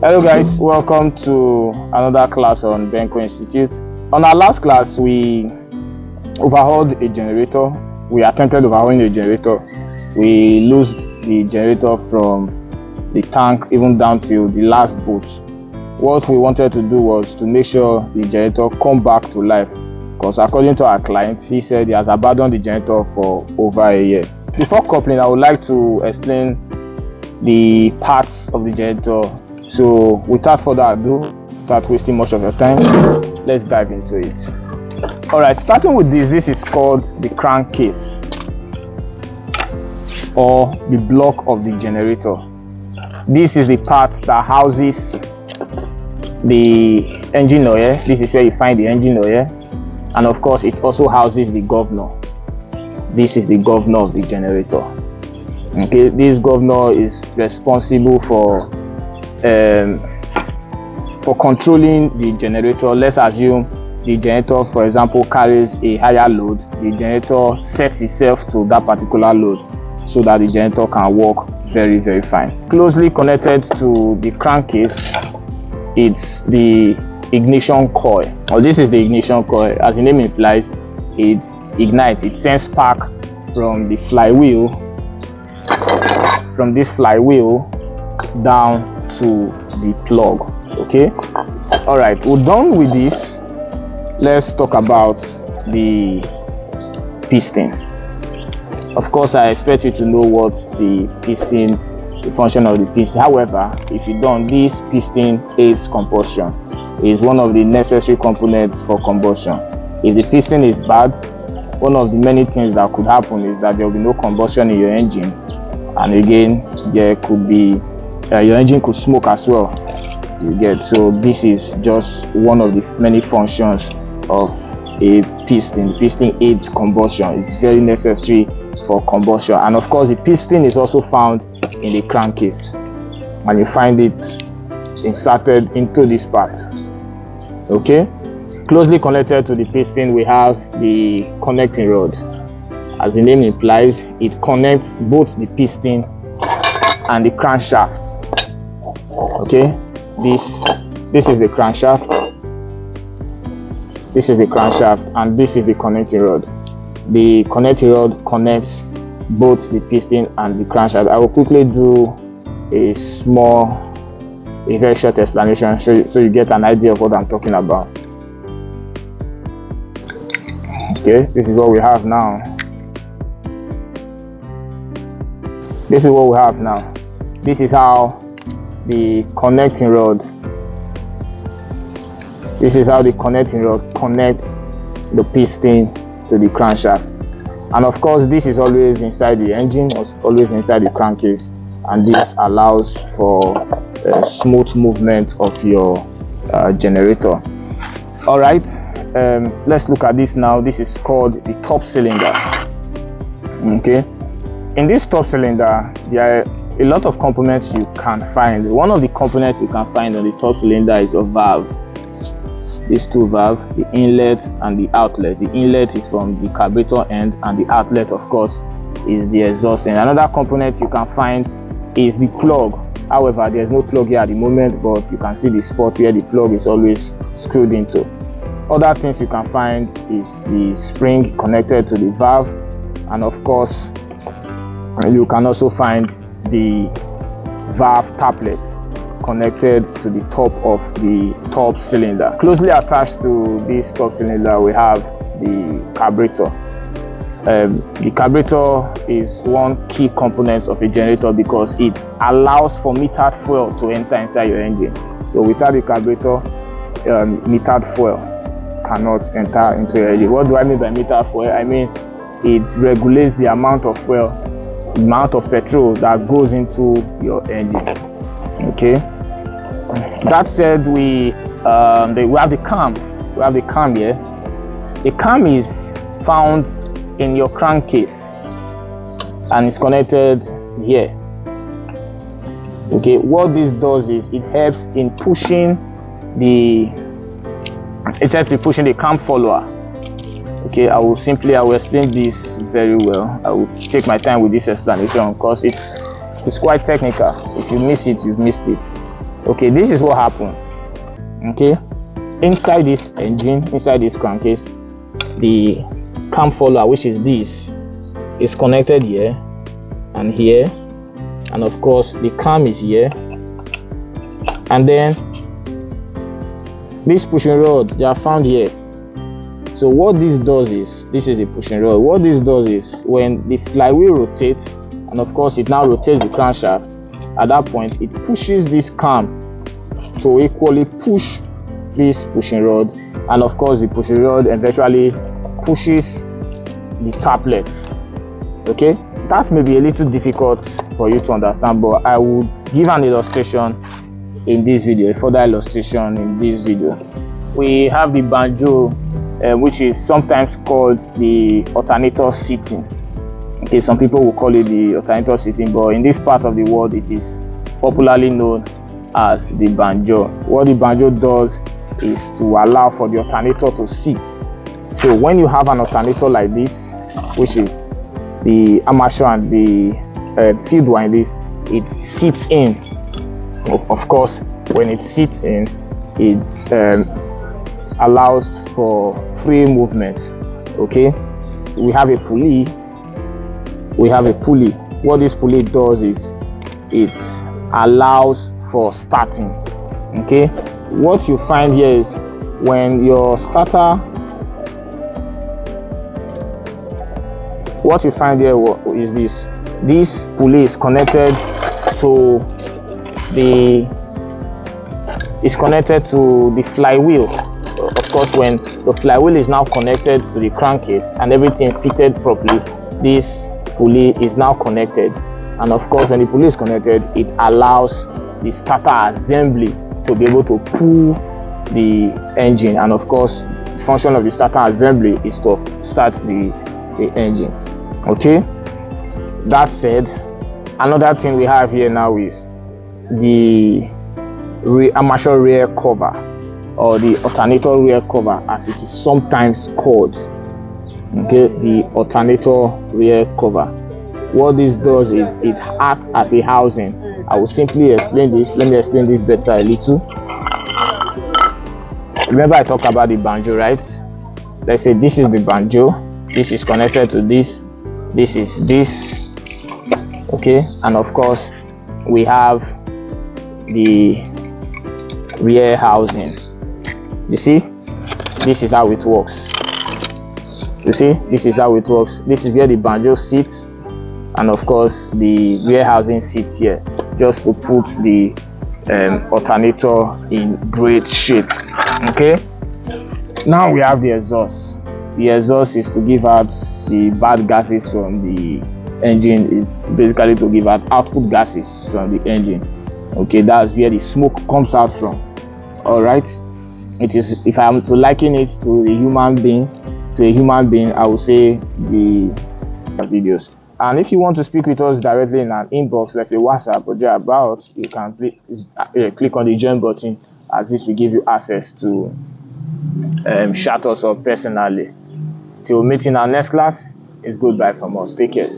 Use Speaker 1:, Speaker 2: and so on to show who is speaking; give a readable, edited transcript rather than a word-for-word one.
Speaker 1: Hello guys, welcome to another class on Benco Institute. On our last class, we overhauled a generator. We attempted overhauling a generator. We loosed the generator from the tank even down till the last bolt. What we wanted to do was to make sure the generator come back to life, because according to our client, he said he has abandoned the generator for over a year. Before coupling, I would like to explain the parts of the generator. So without further ado, without wasting much of your time, let's dive into it. Alright, starting with this is called the crankcase, or the block of the generator. This is the part that houses the engine oil. This is where you find the engine oil, and of course it also houses the governor. This is the governor of the generator. Okay, this governor is responsible for controlling the generator. Let's assume the generator, for example, carries a higher load. The generator sets itself to that particular load so that the generator can work very fine. Closely connected to the crankcase, it's the ignition coil. This is the ignition coil. As the name implies, it ignites, it sends spark from the flywheel, from this flywheel down to the plug. Okay, all right, we're done with this. Let's talk about the piston. Of course, I expect you to know what the piston, the function of the piston. However, if you don't, this piston aids combustion. It is one of the necessary components for combustion. If the piston is bad, one of the many things that could happen is that there will be no combustion in your engine, and again, there could be your engine could smoke as well. You get, so this is just one of the many functions of a piston. The piston aids combustion. It's very necessary for combustion, and of course the piston is also found in the crankcase, and you find it inserted into this part. Okay, closely connected to the piston, we have the connecting rod. As the name implies, it connects both the piston and the crankshaft. Okay, this is the crankshaft, this is the crankshaft, and this is the connecting rod. The connecting rod connects both the piston and the crankshaft. I will quickly do a very short explanation so you get an idea of what I'm talking about. Okay, this is what we have now. This is what we have now. This is how the connecting rod, connects the piston to the crankshaft. And of course, this is always inside the engine, or always inside the crankcase, and this allows for smooth movement of your generator. All right, let's look at this now. This is called the top cylinder. Okay, in this top cylinder, there are a lot of components you can find. One of the components you can find on the top cylinder is a valve. These two valves, the inlet and the outlet. The inlet is from the carburetor end, and the outlet, of course, is the exhaust end. Another component you can find is the plug. However, there's no plug here at the moment, but you can see the spot where the plug is always screwed into. Other things you can find is the spring connected to the valve, and of course, you can also find the valve tablet connected to the top of the top cylinder. Closely attached to this top cylinder, we have the carburetor. The carburetor is one key component of a generator because it allows for metered fuel to enter inside your engine. So without the carburetor, metered fuel cannot enter into your engine. What do I mean by metered fuel? I mean it regulates the amount of fuel, the amount of petrol that goes into your engine. Okay, that said, we have the cam. We have the cam here. The cam is found in your crankcase and it's connected here. Okay, what this does is it helps in pushing the cam follower. Okay, I will explain this very well. I will take my time with this explanation because it's quite technical. If you miss it, you've missed it. Okay, this is what happened. Okay, inside this engine, inside this crankcase, the cam follower, which is this, is connected here and here, and of course the cam is here, and then this pushing rod, they are found here. So what this does is, this is the pushing rod. What this does is, when the flywheel rotates, and of course it now rotates the crankshaft, at that point it pushes this cam to equally push this pushing rod, and of course the pushing rod eventually pushes the taplet. Okay, that may be a little difficult for you to understand, but I will give an illustration in this video, a further illustration in this video. We have the banjo, which is sometimes called the alternator seating. Okay, some people will call it the alternator seating, but in this part of the world it is popularly known as the banjo. What the banjo does is to allow for the alternator to sit. So when you have an alternator like this, which is the armature and the field windings, it sits in. Of course, when it sits in, it allows for free movement. Okay, we have a pulley. What this pulley does is it allows for starting. Okay, what you find here is, when your starter, what you find here is this pulley is connected to the flywheel. Of course, when the flywheel is now connected to the crankcase and everything fitted properly, this pulley is now connected, and of course when the pulley is connected, it allows the starter assembly to be able to pull the engine, and of course the function of the starter assembly is to start the engine. Okay, that said, another thing we have here now is the armature rear cover, or the alternator rear cover as it is sometimes called. Okay, the alternator rear cover. What this does is it acts as a housing. I will simply explain this. Let me explain this better a little. Remember I talked about the banjo, right? Let's say this is the banjo, this is connected to this is this. Okay, and of course we have the rear housing. You see, this is how it works. You see, this is how it works. This is where the banjo sits, and of course the rear housing sits here, just to put the alternator in great shape. Okay, now we have the exhaust. The exhaust is to give out the bad gases from the engine. Is basically to give out output gases from the engine. Okay, that's where the smoke comes out from. All right, it is, if I am to liken it to a human being, I would say the videos. And if you want to speak with us directly in an inbox, let's say WhatsApp or thereabout, you can click on the join button, as this will give you access to chat us up personally. Till meeting our next class, it's goodbye from us. Take care.